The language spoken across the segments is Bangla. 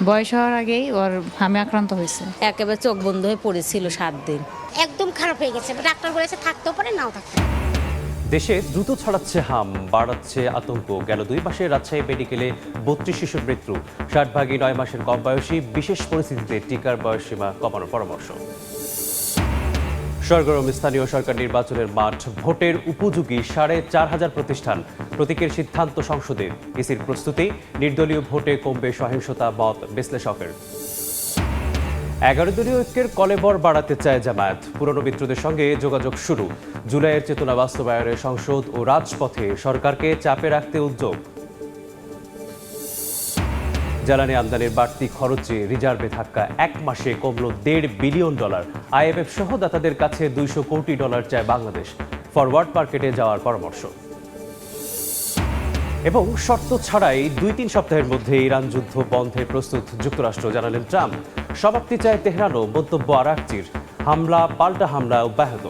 বয়স হওয়ার আগেই ওর হামে আক্রান্ত হয়েছে। একেবারে চোখ বন্ধ হয়ে পড়েছিল 7 দিন। একদম খারাপ হয়ে গেছে, ডাক্তার বলেছে থাকতেও পারে নাও থাকতে পারে। দেশে দ্রুত ছড়াচ্ছে হাম, বাড়াচ্ছে আতঙ্ক। গেল 2 মাসে রাজশাহী মেডিকেলে 32 শিশুর মৃত্যু। 60 ভাগই 9 মাসের কম বয়সী। বিশেষ পরিস্থিতিতে টিকার বয়সসীমা কমানোর পরামর্শ। সরগরম স্থানীয় সরকার নির্বাচনের মাঠ। ভোটের উপযোগী 4,500 প্রতিষ্ঠান। প্রতীকের সিদ্ধান্ত সংসদের। ইসির প্রস্তুতি। নির্দলীয় ভোটে কমবে সহিংসতা, মত বিশ্লেষকের। 11 দলীয় ঐক্যের কলেবর বাড়াতে চায় জামায়াত। পুরনো মিত্রদের সঙ্গে যোগাযোগ শুরু। জুলাইয়ের চেতনা বাস্তবায়নে সংসদ ও রাজপথে সরকারকে চাপে রাখতে উদ্যোগ। জ্বালানি আমদানির বাড়তি খরচে রিজার্ভে ধাক্কা। 1 মাসে কমল $1.5 বিলিয়ন। IMF সহ দাতাদের কাছে $200 কোটি চায় বাংলাদেশ। ফরওয়ার্ড মার্কেটে যাওয়ার পরামর্শ। এবং শর্ত ছাড়াই 2-3 সপ্তাহের মধ্যে ইরান যুদ্ধ বন্ধে প্রস্তুত যুক্তরাষ্ট্র, জানালেন ট্রাম্প। সমাপ্তি চায় তেহরানও, মন্তব্য আরাকচির। হামলা পাল্টা হামলা অব্যাহত।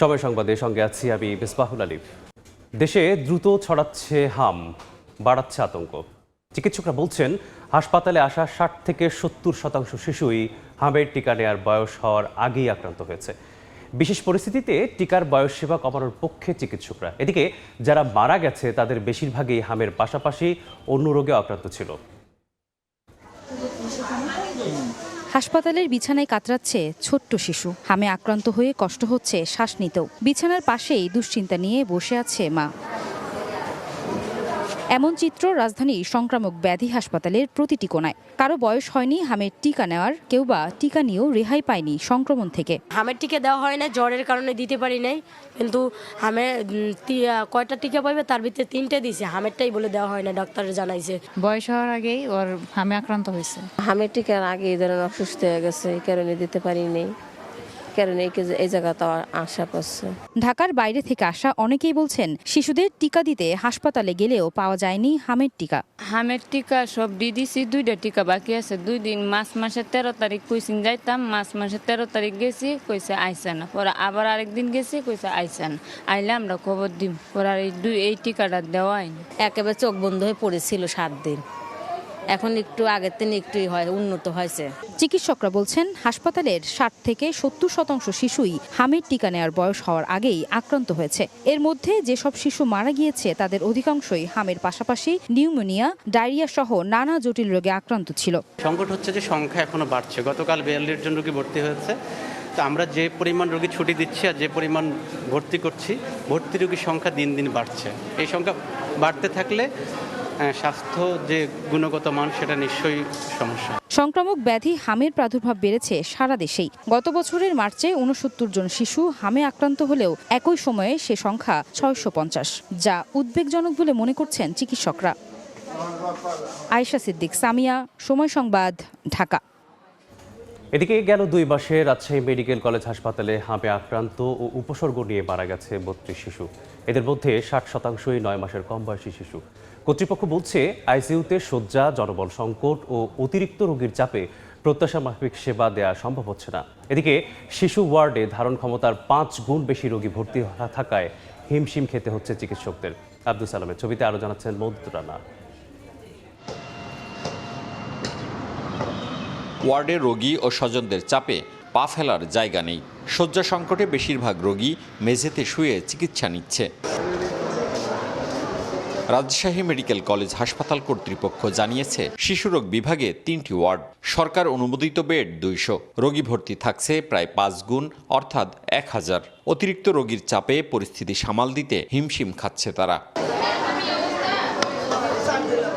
সময় সংবাদের সঙ্গে আছি আমি মিসবাহুল আলিফ। দেশে দ্রুত ছড়াচ্ছে হাম, বাড়াচ্ছে আতঙ্ক। চিকিৎসকরা বলছেন হাসপাতালে আসা 60 থেকে 70% শিশুই হামের টিকা নেয়ার বয়স হওয়ার আগেই আক্রান্ত হয়েছে। বিশেষ পরিস্থিতিতে টিকার বয়সসীমা কমানোর পক্ষে চিকিৎসকরা। এদিকে যারা মারা গেছে তাদের বেশিরভাগই হামের পাশাপাশি অন্য রোগে আক্রান্ত ছিল। হাসপাতালের বিছানায় কাতরাচ্ছে ছোট্ট শিশু। হামে আক্রান্ত হয়ে কষ্ট হচ্ছে শ্বাস নিতেও। বিছানার পাশেই দুশ্চিন্তা নিয়ে বসে আছে মা। এমন চিত্র রাজধানীর সংক্রামক ব্যাধি হাসপাতালের প্রতিটি কোণায়। কারো বয়স হয়নি হামের টিকা নেওয়ার, কেউ বা টিকা নিয়েও রেহাই পায়নি সংক্রমণ থেকে। হামের টিকা দেওয়া হয় না, জ্বরের কারণে দিতে পারি নাই, কিন্তু হামে কয়টা টিকা পাইবে তার ভিতরে 3টে দিছে, হামেরটাই বলে দেওয়া হয় না, ডাক্তার জানাইছে। বয়স হওয়ার আগেই ওর হামে আক্রান্ত হয়েছে। হামের টিকার আগে এই ধরনের অসুস্থ হয়ে গেছে, এই কারণে দিতে পারিনি, কারণ এই জায়গাটা আশা করছে। ঢাকার বাইরে থেকে আসা অনেকেই বলছেন শিশুদের টিকা দিতে হাসপাতালে গেলেও পাওয়া যায়নি হামের টিকা। হামের টিকা সব দিয়ে দিছি, 2টা টিকা বাকি আছে। 2 দিন মাসের 13 তারিখ কইছিন যাইতাম, মাসের 13 তারিখ গেছি, কইছে আইসে না। পরে আবার আরেকদিন গেছি, কইছে আইসে না। আইলে আমরা খবর দিম। পরে আর এই টিকাটা দেওয়া হয়নি। একেবারে চোখ বন্ধ হয়ে পড়েছিল 7 দিন। এখন একটু আগের থেকে একটুই হয়, উন্নত হয়েছে। চিকিৎসকরা বলছেন হাসপাতালের 60 থেকে 70% শিশুই হামের টিকা নেওয়ার বয়স হওয়ার আগেই আক্রান্ত হয়েছে। এর মধ্যে যেসব শিশু মারা গিয়েছে তাদের অধিকাংশই হামের পাশাপাশি নিউমোনিয়া, ডায়রিয়া সহ নানা জটিল রোগে আক্রান্ত ছিল। সংকট হচ্ছে যে সংখ্যা এখনো বাড়ছে। গতকাল 42 জন রোগী ভর্তি হয়েছে। তো আমরা যে পরিমাণ রোগী ছুটি দিচ্ছি আর যে পরিমাণ ভর্তি করছি, ভর্তি রোগীর সংখ্যা দিন দিন বাড়ছে। এই সংখ্যা বাড়তে থাকলে স্বাস্থ্য যে গুণগত মান সেটা নিশ্চয়ই সমস্যা। সংক্রামক ব্যাধি হামের প্রাদুর্ভাব বেড়েছে সারা দেশেই। গত বছরের মার্চে 69 জন শিশু হামে আক্রান্ত হলেও একই সময়ে সে সংখ্যা 650, যা উদ্বেগজনক বলে মনে করছেন চিকিৎসকরা। আয়েশা সিদ্দিক, সামিয়া, সময় সংবাদ, ঢাকা। এদিকে গেল 2 মাসে রাজশাহী মেডিকেল কলেজ হাসপাতালে হামে আক্রান্ত ও উপসর্গ নিয়ে মারা গেছে 32 শিশু। এদের মধ্যে 60%ই 9 মাসের কম বয়সী শিশু। কর্তৃপক্ষ বলছে আইসিইউতে শয্যা, জনবল সংকট ও অতিরিক্ত রোগীর চাপে প্রত্যাশা মাফিক সেবা দেওয়া সম্ভব হচ্ছে না। এদিকে শিশু ওয়ার্ডে ধারণ ক্ষমতার 5 গুণ বেশি রোগী ভর্তি থাকায় হিমশিম খেতে হচ্ছে চিকিৎসকদের। আব্দুল সালামের ছবিতে আরও জানাচ্ছেন মৌদুদ রানা। ওয়ার্ডে রোগী ও স্বজনদের চাপে পা ফেলার জায়গা নেই। শয্যা সংকটে বেশিরভাগ রোগী মেঝেতে শুয়ে চিকিৎসা নিচ্ছে। রাজশাহী মেডিকেল কলেজ হাসপাতাল কর্তৃপক্ষ জানিয়েছে শিশুরোগ বিভাগে 3টি ওয়ার্ড, সরকার অনুমোদিত বেড 200, রোগী ভর্তি থাকছে প্রায় 5 গুণ অর্থাৎ 1000। অতিরিক্ত রোগীর চাপে পরিস্থিতি সামাল দিতে হিমশিম খাচ্ছে তারা।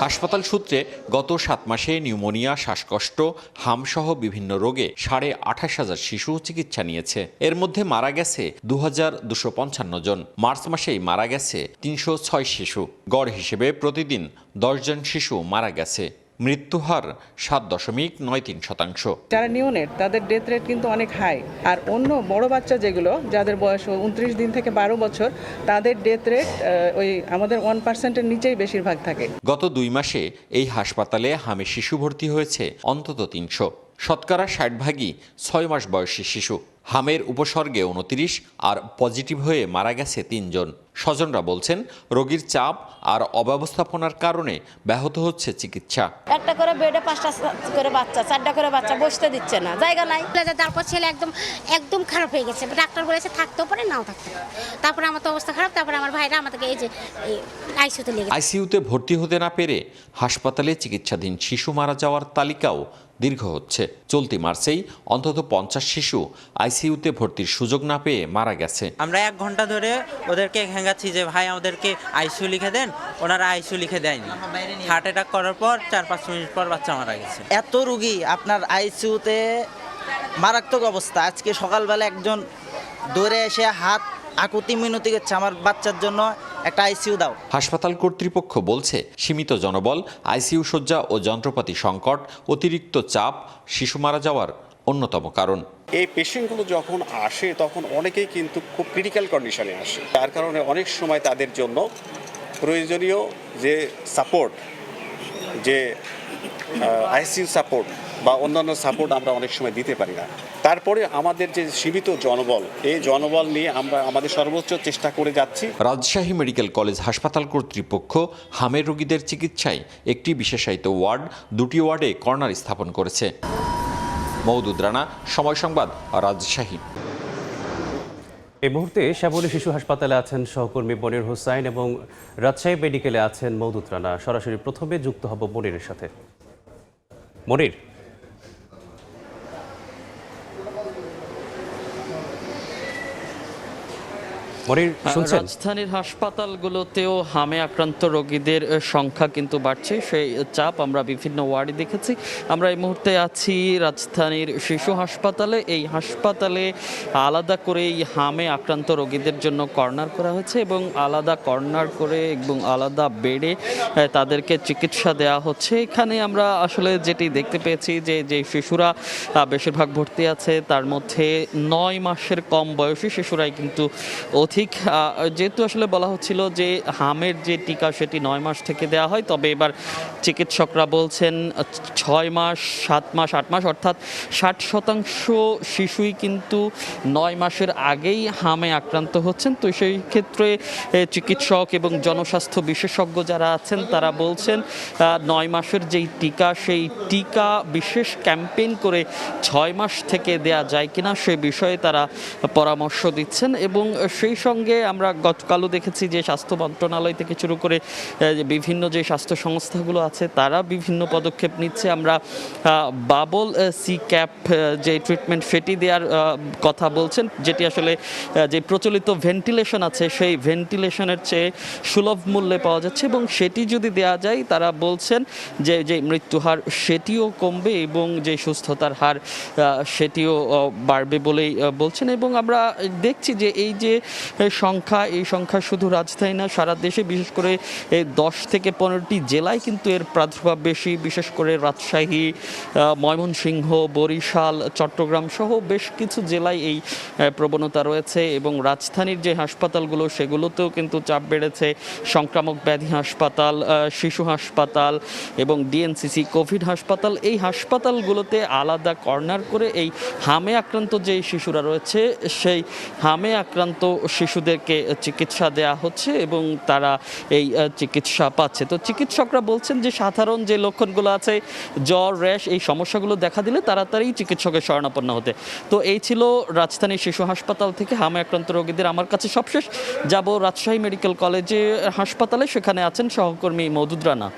হাসপাতাল সূত্রে গত 7 মাসে নিউমোনিয়া, শ্বাসকষ্ট, হামসহ বিভিন্ন রোগে 28,500 শিশু চিকিৎসা নিয়েছে। এর মধ্যে মারা গেছে 2255 জন। মার্চ মাসেই মারা গেছে 306 শিশু। গড় হিসেবে প্রতিদিন 10 জন শিশু মারা গেছে। মৃত্যুহার 7.93%। যারা নিওনেট তাদের ডেথ রেট কিন্তু অনেক হাই, আর অন্য বড় বাচ্চা যেগুলো যাদের বয়স 29 দিন থেকে 12 বছর তাদের ডেথ রেট ওই আমাদের 1%-এর নিচেই বেশিরভাগ থাকে। গত 2 মাসে এই হাসপাতালে হামে শিশু ভর্তি হয়েছে অন্তত 300। শতকরা 60 ভাগই 6 মাস বয়সী শিশু। হামের উপসর্গে 29 আর পজিটিভ হয়ে মারা গেছে 3 জন। স্বজনরা বলছেন রোগীর চাপ আর অব্যবস্থাপনার কারণে ব্যাহত হচ্ছে চিকিৎসা। একটা করে বেডে 5টা করে বাচ্চা, 4টা করে বাচ্চা, বসতে দিচ্ছে না, জায়গা নাই। তারপর ছেলে একদম খারাপ হয়ে গেছে, ডাক্তার বলেছে থাকতেও পারে নাও থাকতে পারে। তারপরে আমার তো অবস্থা খারাপ, তারপরে আমার ভাইরা আমাদেরকে এই যে আইসিইউতে নিয়ে গেছে। আইসিইউতে ভর্তি হতে না পেরে হাসপাতালে চিকিৎসাধীন শিশু মারা যাওয়ার তালিকাও দীর্ঘ হচ্ছে। চলতি মার্চেই অন্তত 50 শিশু আইসিইউতে ভর্তির সুযোগ না পেয়ে মারা গেছে। আমরা 1 ঘন্টা ধরে ওদেরকে ঘেঙ্গাচ্ছি যে ভাই আমাদেরকে আইসিইউ লিখে দেন, ওনারা আইসিইউ লিখে দেয়নি। হার্ট অ্যাটাক করার পর 4-5 মিনিট পর বাচ্চা মারা গেছে। এত রুগী আপনার আইসিইউতে, মারাত্মক অবস্থা। আজকে সকালবেলা একজন দৌড়ে এসে হাত আকুতি মিনতি করছে, আমার বাচ্চার জন্য একটা আইসিইউ দাও। হাসপাতাল কর্তৃপক্ষ বলছে সীমিত জনবল, আইসিইউ শয্যা ও যন্ত্রপাতি সংকট, অতিরিক্ত চাপ শিশু মারা যাওয়ার অন্যতম কারণ। এই পেশেন্টগুলো যখন আসে তখন অনেকেই কিন্তু খুব ক্রিটিক্যাল কন্ডিশনে আসে, তার কারণে অনেক সময় তাদের জন্য প্রয়োজনীয় যে সাপোর্ট, যে আইসিইউ সাপোর্ট বা অন্যান্য সাপোর্ট আমরা অনেক সময় দিতে পারি না। তারপরে আমাদের যে সীমিত জনবল, এই জনবল নিয়ে আমরা আমাদের সর্বোচ্চ চেষ্টা করে যাচ্ছি। রাজশাহী মেডিকেল কলেজ হাসপাতাল কর্তৃপক্ষ হামের রোগীদের চিকিৎসায় একটি বিশেষায়িত ওয়ার্ড, 2টি ওয়ার্ডে কর্নার স্থাপন করেছে। মওদুদ রানা, সময় সংবাদ, রাজশাহী। এই মুহূর্তে শ্যামলী শিশু হাসপাতালে আছেন সহকর্মী মনির হোসাইন এবং রাজশাহী মেডিকেলে আছেন মওদুদ রানা। সরাসরি প্রথমে যুক্ত হব মনিরের সাথে। মনির, রাজধানীর হাসপাতালগুলোতেও হামে আক্রান্ত রোগীদের সংখ্যা কিন্তু বাড়ছে, সেই চাপ আমরা বিভিন্ন ওয়ার্ডে দেখেছি। আমরা এই মুহূর্তে আছি রাজধানীর শিশু হাসপাতালে। এই হাসপাতালে আলাদা করে এই হামে আক্রান্ত রোগীদের জন্য কর্নার করা হয়েছে এবং আলাদা কর্নার করে এবং আলাদা বেডে তাদেরকে চিকিৎসা দেওয়া হচ্ছে। এখানে আমরা আসলে যেটি দেখতে পেয়েছি যে শিশুরা বেশিরভাগ ভর্তি আছে, তার মধ্যে 9 মাসের কম বয়সী শিশুরাই কিন্তু ঠিক যেহেতু আসলে বলা হচ্ছিল যে হামের যে টিকা সেটি 9 মাস থেকে দেওয়া হয়, তবে এবার চিকিৎসকরা বলছেন 6 মাস, 7 মাস, 8 মাস, অর্থাৎ 60% শিশুই কিন্তু 9 মাসের আগেই হামে আক্রান্ত হচ্ছেন। তো সেই ক্ষেত্রে চিকিৎসক এবং জনস্বাস্থ্য বিশেষজ্ঞ যারা আছেন তারা বলছেন 9 মাসের যেই টিকা, সেই টিকা বিশেষ ক্যাম্পেইন করে 6 মাস থেকে দেয়া যায় কিনা সে বিষয়ে তারা পরামর্শ দিচ্ছেন। এবং সেই সঙ্গে আমরা গতকালও দেখেছি যে স্বাস্থ্য মন্ত্রণালয় থেকে শুরু করে বিভিন্ন যে স্বাস্থ্য সংস্থাগুলো আছে তারা বিভিন্ন পদক্ষেপ নিচ্ছে। আমরা বাবল সি ক্যাপ যে ট্রিটমেন্ট সেটি দেওয়ার কথা বলছেন, যেটি আসলে যে প্রচলিত ভেন্টিলেশন আছে সেই ভেন্টিলেশনের চেয়ে সুলভ মূল্যে পাওয়া যাচ্ছে এবং সেটি যদি দেওয়া যায় তারা বলছেন যে মৃত্যু হার সেটিও কমবে এবং যে সুস্থতার হার সেটিও বাড়বে বলেই বলছেন। এবং আমরা দেখছি যে এই যে এই সংখ্যা শুধু রাজধানী না, সারা দেশে বিশেষ করে এই 10 থেকে 15টি জেলায় কিন্তু এর প্রাদুর্ভাব বেশি। বিশেষ করে রাজশাহী, ময়মনসিংহ, বরিশাল, চট্টগ্রাম সহ বেশ কিছু জেলায় এই প্রবণতা রয়েছে এবং রাজধানীর যে হাসপাতালগুলো সেগুলোতেও কিন্তু চাপ বেড়েছে। সংক্রামক ব্যাধি হাসপাতাল, শিশু হাসপাতাল এবং ডিএনসিসি কোভিড হাসপাতাল, এই হাসপাতালগুলোতে আলাদা কর্নার করে এই হামে আক্রান্ত যে শিশুরা রয়েছে সেই হামে আক্রান্ত শিশুদেরকে চিকিৎসা দেয়া হচ্ছে এবং তারা এই চিকিৎসা পাচ্ছে। তো চিকিৎসকরা বলছেন যে সাধারণ যে লক্ষণগুলো আছে, জ্বর, র্যাশ, এই সমস্যাগুলো দেখা দিলে তাড়াতাড়ি চিকিৎসকের শরণাপন্ন হতে। তো এই ছিল রাজধানী শিশু হাসপাতাল থেকে হামে আক্রান্ত রোগীদের। আমার কাছে সবশেষ যাব রাজশাহী মেডিকেল কলেজে হাসপাতালে, সেখানে আছেন সহকর্মী মওদুদ রানা।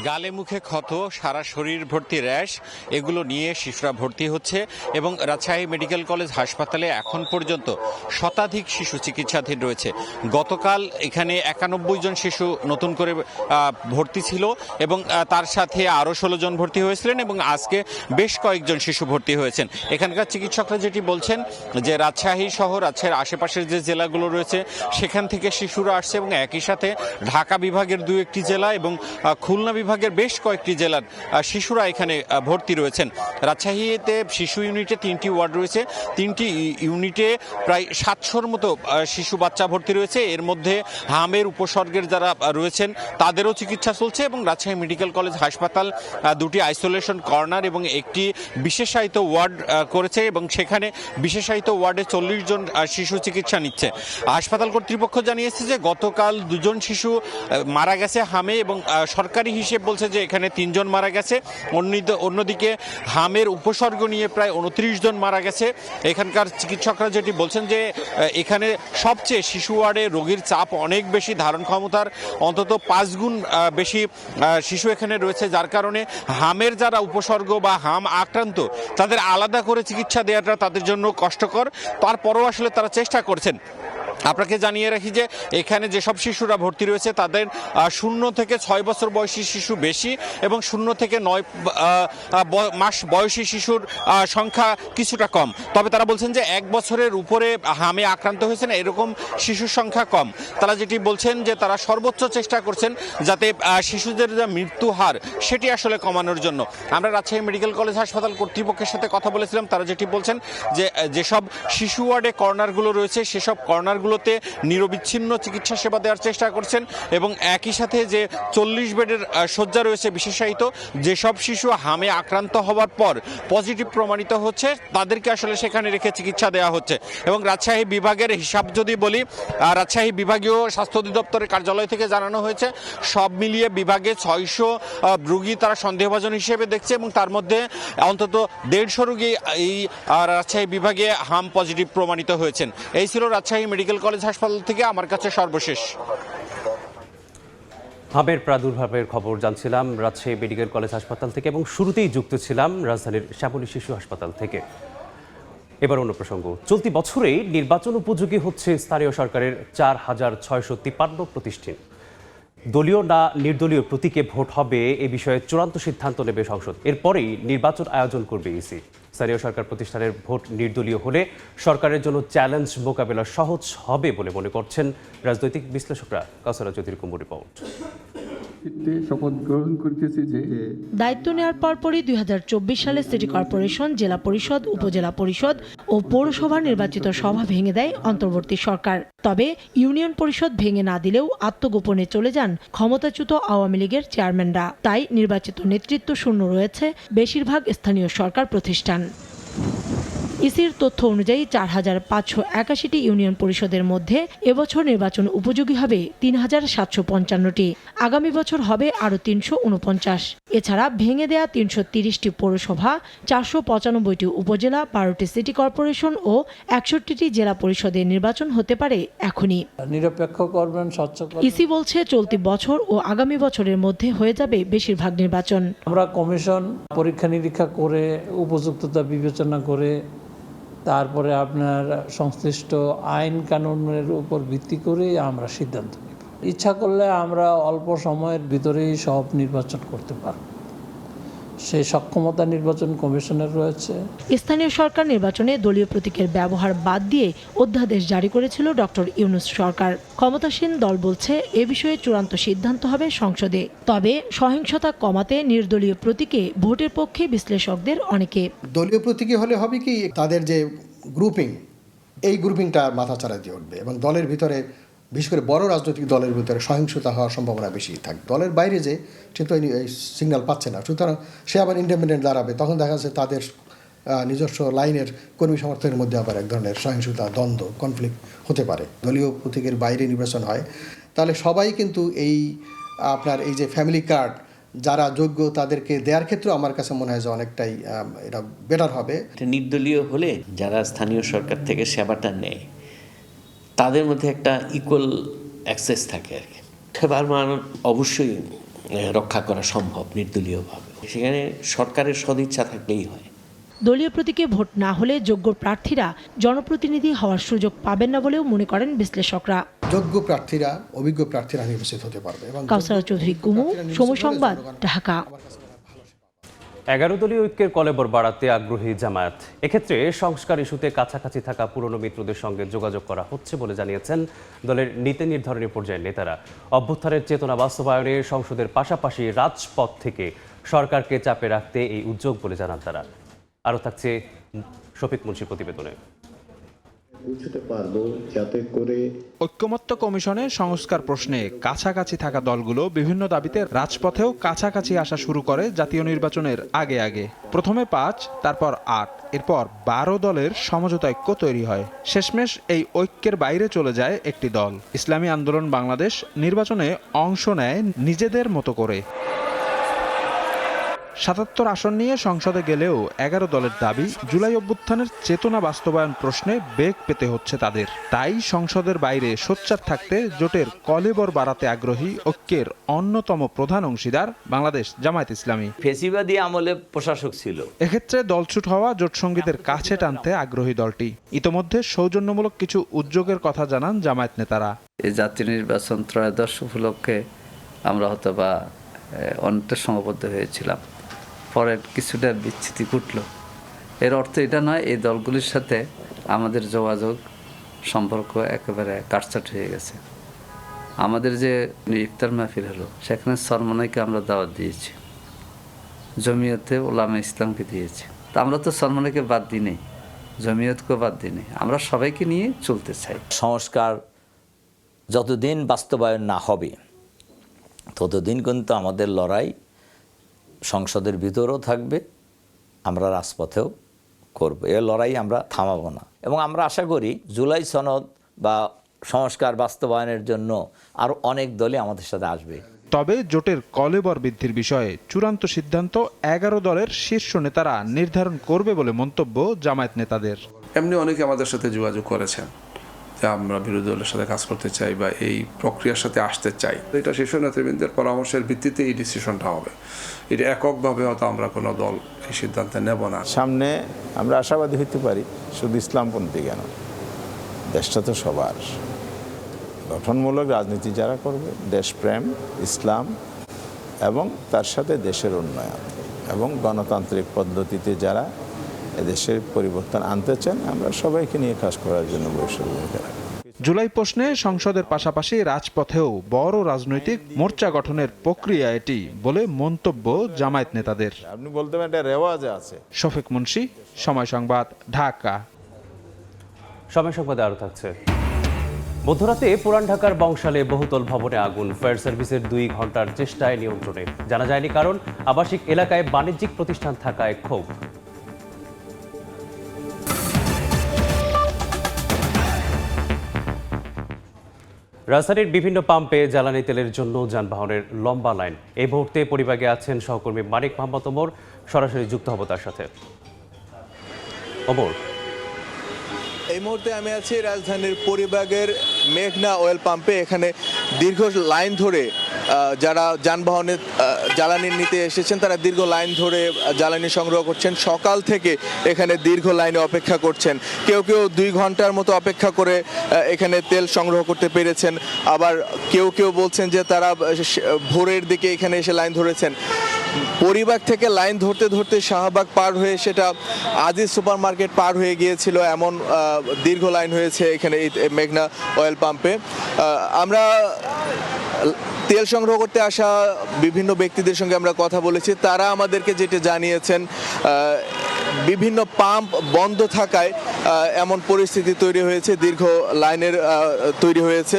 গালে মুখে ক্ষত, সারা শরীর ভর্তি র্যাশ, এগুলো নিয়ে শিশুরা ভর্তি হচ্ছে এবং রাজশাহী মেডিকেল কলেজ হাসপাতালে এখন পর্যন্ত শতাধিক শিশু চিকিৎসাধীন রয়েছে। গতকাল এখানে 91 জন শিশু নতুন করে ভর্তি ছিল এবং তার সাথে আরও 16 জন ভর্তি হয়েছিলেন এবং আজকে বেশ কয়েকজন শিশু ভর্তি হয়েছেন। এখানকার চিকিৎসকরা যেটি বলছেন যে রাজশাহী সহ রাজশাহীর আশেপাশের যে জেলাগুলো রয়েছে সেখান থেকে শিশুরা আসছে এবং একই সাথে ঢাকা বিভাগের 2-1টি জেলা এবং খুলনা বিভাগ বিভাগের বেশ কয়েকটি জেলার শিশুরা এখানে ভর্তি রয়েছেন। রাজশাহীতে শিশু ইউনিটে 3টি ওয়ার্ড রয়েছে, 3টি ইউনিটে প্রায় 700-র মতো শিশু বাচ্চা ভর্তি রয়েছে। এর মধ্যে হামের উপসর্গের যারা রয়েছেন তাদেরও চিকিৎসা চলছে এবং রাজশাহী মেডিকেল কলেজ হাসপাতাল 2টি আইসোলেশন কর্নার এবং একটি বিশেষায়িত ওয়ার্ড করেছে এবং সেখানে বিশেষায়িত ওয়ার্ডে 40 জন শিশু চিকিৎসা নিচ্ছে। হাসপাতাল কর্তৃপক্ষ জানিয়েছে যে গতকাল 2 জন শিশু মারা গেছে হামে এবং সরকারি হিসেব বলছে যে এখানে 3 জন মারা গেছে। অন্যদিকে হামের উপসর্গ নিয়ে প্রায় 29 জন মারা গেছে। এখানকার চিকিৎসকরা যেটি বলছেন যে এখানে সবচেয়ে শিশু ওয়ার্ডে রোগীর চাপ অনেক বেশি, ধারণ ক্ষমতার অন্তত 5 গুণ বেশি শিশু এখানে রয়েছে, যার কারণে হামের যারা উপসর্গ বা হাম আক্রান্ত তাদের আলাদা করে চিকিৎসা দেওয়াটা তাদের জন্য কষ্টকর। তারপরও আসলে তারা চেষ্টা করছেন। আপনাকে জানিয়ে রাখি যে এখানে যেসব শিশুরা ভর্তি রয়েছে তাদের 0 থেকে 6 বছর বয়সী শিশু বেশি এবং 0 থেকে 9 মাস বয়সী শিশুর সংখ্যা কিছুটা কম। তবে তারা বলছেন যে 1 বছরের উপরে হামে আক্রান্ত হয়েছেন এরকম শিশুর সংখ্যা কম। তারা যেটি বলছেন যে তারা সর্বোচ্চ চেষ্টা করছেন যাতে শিশুদের যে মৃত্যু হার সেটি আসলে কমানোর জন্য। আমরা রাজশাহী মেডিকেল কলেজ হাসপাতাল কর্তৃপক্ষের সাথে কথা বলেছিলাম, তারা যেটি বলছেন যে যেসব শিশু ওয়ার্ডে কর্নারগুলো রয়েছে সেসব কর্নারগুলোতে নিরবিচ্ছিন্ন চিকিৎসা সেবা দেওয়ার চেষ্টা করছেন এবং একই সাথে যে 40 বেডের শয্যা রয়েছে বিশেষায়িত, যেসব শিশু হামে আক্রান্ত হওয়ার পর পজিটিভ প্রমাণিত হচ্ছে তাদেরকে আসলে সেখানে রেখে চিকিৎসা দেওয়া হচ্ছে। এবং রাজশাহী বিভাগের হিসাব যদি বলি, রাজশাহী বিভাগীয় স্বাস্থ্য অধিদপ্তরের কার্যালয় থেকে জানানো হয়েছে সব মিলিয়ে বিভাগে 600 রোগী তারা সন্দেহভাজন হিসেবে দেখছে এবং তার মধ্যে অন্তত 150 রোগী এই রাজশাহী বিভাগে হাম পজিটিভ প্রমাণিত হয়েছেন। এই ছিল রাজশাহী মেডিকেল কলেজ হাসপাতাল থেকে আমার কাছে সর্বশেষ। হামের প্রাদুর্ভাবের খবর জানছিলাম রাজশাহী মেডিকেল কলেজ হাসপাতাল থেকে এবং শুরুতেই যুক্ত ছিলাম রাজধানীর শ্যামলী শিশু হাসপাতাল থেকে। এবার অন্য প্রসঙ্গ, চলতি বছরেই নির্বাচন উপযোগী হচ্ছে স্থানীয় সরকারের 4653 প্রতিষ্ঠান। দলীয় না নির্দলীয় প্রতীকে ভোট হবে এ বিষয়ে চূড়ান্ত সিদ্ধান্ত নেবে সংসদ। এরপরেই নির্বাচন আয়োজন করবে ইসি। স্থানীয় সরকার প্রতিষ্ঠানের ভোট নির্দলীয় হলে সরকারের জন্য চ্যালেঞ্জ মোকাবেলা সহজ হবে বলে মনে করছেন রাজনৈতিক বিশ্লেষকরা। কাউসারা চৌধুরী কুমুর রিপোর্ট। শপথ গ্রহণ করতেছি যে দায়িত্ব নেওয়ার পরপরই 2024 সালে সিটি কর্পোরেশন, জেলা পরিষদ, উপজেলা পরিষদ ও পৌরসভা নির্বাচিত সভা ভেঙে দেয় অন্তর্বর্তী সরকার। তবে ইউনিয়ন পরিষদ ভেঙে না দিলেও আত্মগোপনে চলে যান ক্ষমতাচ্যুত আওয়ামী লীগের চেয়ারম্যানরা। তাই নির্বাচিত নেতৃত্ব শূন্য রয়েছে বেশিরভাগ স্থানীয় সরকার প্রতিষ্ঠান। ইসির তথ্য অনুযায়ী 4581টি ইউনিয়ন পরিষদের মধ্যে এবছর নির্বাচন উপযোগী হবে 3755টি। আগামী বছর হবে আরও 349। এছাড়া ভেঙে দেয়া 330টি পৌরসভা, 495টি উপজেলা, 12টি সিটি কর্পোরেশন ও 61টি জেলা পরিষদের নির্বাচন হতে পারে এখনই। নিরপেক্ষ করবেন, স্বচ্ছ করবেন। ইসি বলছে চলতি বছর ও আগামী বছরের মধ্যে হয়ে যাবে বেশিরভাগ নির্বাচন। আমরা কমিশন পরীক্ষা নিরীক্ষা করে উপযুক্ততা বিবেচনা করে তারপরে আপনার সংশ্লিষ্ট আইন কানুনের উপর ভিত্তি করে আমরা সিদ্ধান্ত নেব। ইচ্ছা করলে আমরা অল্প সময়ের ভিতরেই সব নির্বাচন করতে পারব, সেই সক্ষমতা নির্বাচন কমিশনের রয়েছে। স্থানীয় সরকার নির্বাচনে দলীয় প্রতীকের ব্যবহার বাদ দিয়ে অধ্যাদেশ জারি করেছিল ডক্টর ইউনূস সরকার। ক্ষমতাসীন দল বলছে এ বিষয়ে চূড়ান্ত সিদ্ধান্ত হবে সংসদে। তবে সহিংসতা কমাতে নির্দলীয় প্রতীকে ভোটের পক্ষে বিশ্লেষকদের অনেকে। দলীয় প্রতীকে হলে হবে কি, তাদের যে গ্রুপিং, এই গ্রুপিংটা মাথাচাড়া দিয়ে উঠবে এবং দলের ভিতরে, বিশেষ করে বড় রাজনৈতিক দলের ভিতরে সহিংসতা হওয়ার সম্ভাবনা বেশি থাকে। দলের বাইরে যে কিন্তু এই সিগন্যাল পাচ্ছে না, সুতরাং সে আবার ইন্ডিপেন্ডেন্ট দাঁড়াবে, তখন দেখা যাচ্ছে তাদের নিজস্ব লাইনের কর্মী সমর্থনের মধ্যে আবার এক ধরনের সহিংসতা, দ্বন্দ্ব, কনফ্লিক্ট হতে পারে। দলীয় প্রতীকের বাইরে নির্বাচন হয় তাহলে সবাই কিন্তু এই আপনার এই যে ফ্যামিলি কার্ড যারা যোগ্য তাদেরকে দেওয়ার ক্ষেত্রে আমার কাছে মনে হয় যে অনেকটাই এটা বেটার হবে। নির্দলীয় হলে যারা স্থানীয় সরকার থেকে সেবাটা নেয় তাদের মধ্যে একটা ইকুয়াল অ্যাক্সেস থাকে আর কি। সেবার মান অবশ্যই রক্ষা করা সম্ভব নির্দলীয়ভাবে, সেখানে সরকারের সদিচ্ছা থাকলেই হয়। দলীয় প্রতীকে ভোট না হলে যোগ্য প্রার্থীরা জনপ্রতিনিধি হওয়ার সুযোগ পাবেন না বলেও মনে করেন বিশ্লেষকরা। যোগ্য প্রার্থীরা, অভিজ্ঞ প্রার্থীরা নির্বাচিত হতে পারবে। কাউসারা চৌধুরী কুমু, সময় সংবাদ, ঢাকা। 11 দলীয় ঐক্যের কলেবর বাড়াতে আগ্রহী জামায়াত। এক্ষেত্রে সংস্কার ইস্যুতে কাছাকাছি থাকা পুরনো মিত্রদের সঙ্গে যোগাযোগ করা হচ্ছে বলে জানিয়েছেন দলের নীতি নির্ধারণী পর্যায়ের নেতারা। অভ্যুত্থানের চেতনা বাস্তবায়নে সংসদের পাশাপাশি রাজপথ থেকে সরকারকে চাপে রাখতে এই উদ্যোগ বলে জানান তারা। আরও থাকছে শফিক মুন্সির প্রতিবেদনে। ঐক্যমত্য কমিশনে সংস্কার প্রশ্নে কাছাকাছি থাকা দলগুলো বিভিন্ন দাবিতে রাজপথেও কাছাকাছি আসা শুরু করে জাতীয় নির্বাচনের আগে আগে। প্রথমে 5, তারপর 8, এরপর 12 দলের সমঝোতা ঐক্য তৈরি হয়। শেষমেশ এই ঐক্যের বাইরে চলে যায় একটি দল, ইসলামী আন্দোলন বাংলাদেশ। নির্বাচনে অংশ নেয় নিজেদের মতো করে। 77 আসন নিয়ে সংসদে গেলেও 11 দলের দাবি, জুলাই অভ্যুত্থানের চেতনা বাস্তবায়ন প্রশ্নে বেগ পেতে হচ্ছে তাদের। তাই সংসদের বাইরে সোচ্চার থাকতে জোটের কলেবর বাড়াতে আগ্রহী ঐক্যের অন্যতম প্রধান অংশীদার বাংলাদেশ জামায়াত ইসলামী। ফেসিবাদী আমলে প্রশাসক ছিল। এক্ষেত্রে দলছুট হওয়া জোট সঙ্গীদের কাছে টানতে আগ্রহী দলটি। ইতোমধ্যে সৌজন্যমূলক কিছু উদ্যোগের কথা জানান জামায়াত নেতারা। এই জাতীয় নির্বাচন ত্রয়োদশ উপলক্ষে আমরা হয়তো বা অনেকটা সমাবদ্ধ হয়েছিলাম, পরে কিছুটা বিচ্ছিতি ঘটল। এর অর্থ এটা নয় এই দলগুলির সাথে আমাদের যোগাযোগ সম্পর্ক একেবারে কাটছাট হয়ে গেছে। আমাদের যে ইফতার মাহফিল হলো সেখানে সরমনাইকে আমরা দাওয়াত দিয়েছি, জমিয়তে ওলামা ইসলামকে দিয়েছি। তা আমরা তো সরমনাইকে বাদ দিই নেই, জমিয়তকেও বাদ দিই নেই, আমরা সবাইকে নিয়ে চলতে চাই। সংস্কার যতদিন বাস্তবায়ন না হবে ততদিন কিন্তু আমাদের লড়াই সংসদের ভিতরেও থাকবে, আমরা রাজপথেও করব। এই লড়াই আমরা থামাবো না এবং আমরা আশা করি জুলাই সনদ বা সংস্কার বাস্তবায়নের জন্য আরও অনেক দলই আমাদের সাথে আসবে। তবে জোটের কলেবর বৃদ্ধির বিষয়ে চূড়ান্ত সিদ্ধান্ত 11 দলের শীর্ষ নেতারা নির্ধারণ করবে বলে মন্তব্য জামায়াত নেতাদের। এমনি অনেকে আমাদের সাথে যোগাযোগ করেছেন যে আমরা বিরোধী দলের সাথে কাজ করতে চাই বা এই প্রক্রিয়ার সাথে আসতে চাই। এটা শীর্ষ নেতৃবৃন্দের পরামর্শের ভিত্তিতে এই ডিসিশনটা হবে। এটা এককভাবে হয়তো আমরা কোনো দল এই সিদ্ধান্ত নেব না। সামনে আমরা আশাবাদী হতে পারি, শুধু ইসলামপন্থী কেন, দেশটা তো সবার। গঠনমূলক রাজনীতি যারা করবে, দেশপ্রেম, ইসলাম এবং তার সাথে দেশের উন্নয়ন এবং গণতান্ত্রিক পদ্ধতিতে যারা এদেশের পরিবর্তন আনতে চান, আমরা সবাইকে নিয়ে কাজ করার জন্য বৈষম্য ভূমিকা রাখি। জুলাই প্রশ্নে সংসদের পাশাপাশি রাজপথেও বড় রাজনৈতিক মোর্চা গঠনের প্রক্রিয়া এটি বলে মন্তব্য জামায়াত নেতাদের। আপনি বলতে পারেন এটা রেওয়াজ আছে। শফিক মুন্সি, সময় সংবাদ, ঢাকা। সময় সংবাদে আরও থাকছে। মধ্যরাতে পুরান ঢাকার বংশালে বহুতল ভবনে আগুন, ফায়ার সার্ভিসের 2 ঘন্টার চেষ্টায় নিয়ন্ত্রণে। জানা যায়নি কারণ, আবাসিক এলাকায় বাণিজ্যিক প্রতিষ্ঠান থাকায় ক্ষোভ। রাজধানীর বিভিন্ন পাম্পে জ্বালানি তেলের জন্য যানবাহনের লম্বা লাইন। এই মুহূর্তে পরিবাগে আছেন সহকর্মী মানিক মোহাম্মদ ওমর, সরাসরি যুক্ত হব তার সাথে। ওমর, এই মুহূর্তে আমি আছি রাজধানীর পরিবাগের মেঘনা অয়েল পাম্পে। এখানে দীর্ঘ লাইন ধরে যারা যানবাহনে জ্বালানি নিতে এসেছেন তারা দীর্ঘ লাইন ধরে জ্বালানি সংগ্রহ করছেন। সকাল থেকে এখানে দীর্ঘ লাইনে অপেক্ষা করছেন। কেউ কেউ 2 ঘন্টার মতো অপেক্ষা করে এখানে তেল সংগ্রহ করতে পেরেছেন। আবার কেউ কেউ বলছেন যে তারা ভোরের দিকে এখানে এসে লাইন ধরেছেন। পরিবাগ থেকে লাইন ধরতে ধরতে শাহবাগ পার হয়ে সেটা আজিজ সুপার মার্কেট পার হয়ে গিয়েছিল, এমন দীর্ঘ লাইন হয়েছে এখানে এই মেঘনা অয়েল পাম্পে। আমরা তেল সংগ্রহ করতে আসা বিভিন্ন ব্যক্তিদের সঙ্গে আমরা কথা বলেছি। তারা আমাদেরকে যেটা জানিয়েছেন, বিভিন্ন পাম্প বন্ধ থাকায় এমন পরিস্থিতি তৈরি হয়েছে, দীর্ঘ লাইনের তৈরি হয়েছে।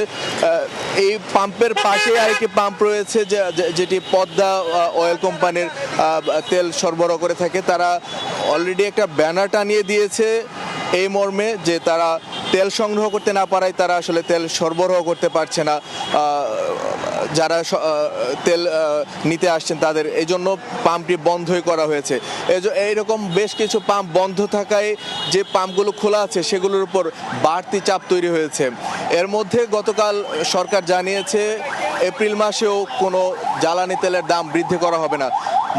এই পাম্পের পাশে আরেকটি পাম্প রয়েছে যেটি পদ্মা অয়েল কোম্পানির তেল সরবরাহ করে থাকে। তারা অলরেডি একটা ব্যানার টানিয়ে দিয়েছে এই মর্মে যে তারা তেল সংগ্রহ করতে না পারায় তারা আসলে তেল সরবরাহ করতে পারছে না। যারা তেল নিতে আসছেন তাদের এই জন্য পাম্পটি বন্ধই করা হয়েছে। এইরকম বেশ কিছু পাম্প বন্ধ থাকায় যে পাম্পগুলো খোলা আছে সেগুলোর উপর বাড়তি চাপ তৈরি হয়েছে। এর মধ্যে গতকাল সরকার জানিয়েছে এপ্রিল মাসেও কোনো জ্বালানি তেলের দাম বৃদ্ধি করা হবে না।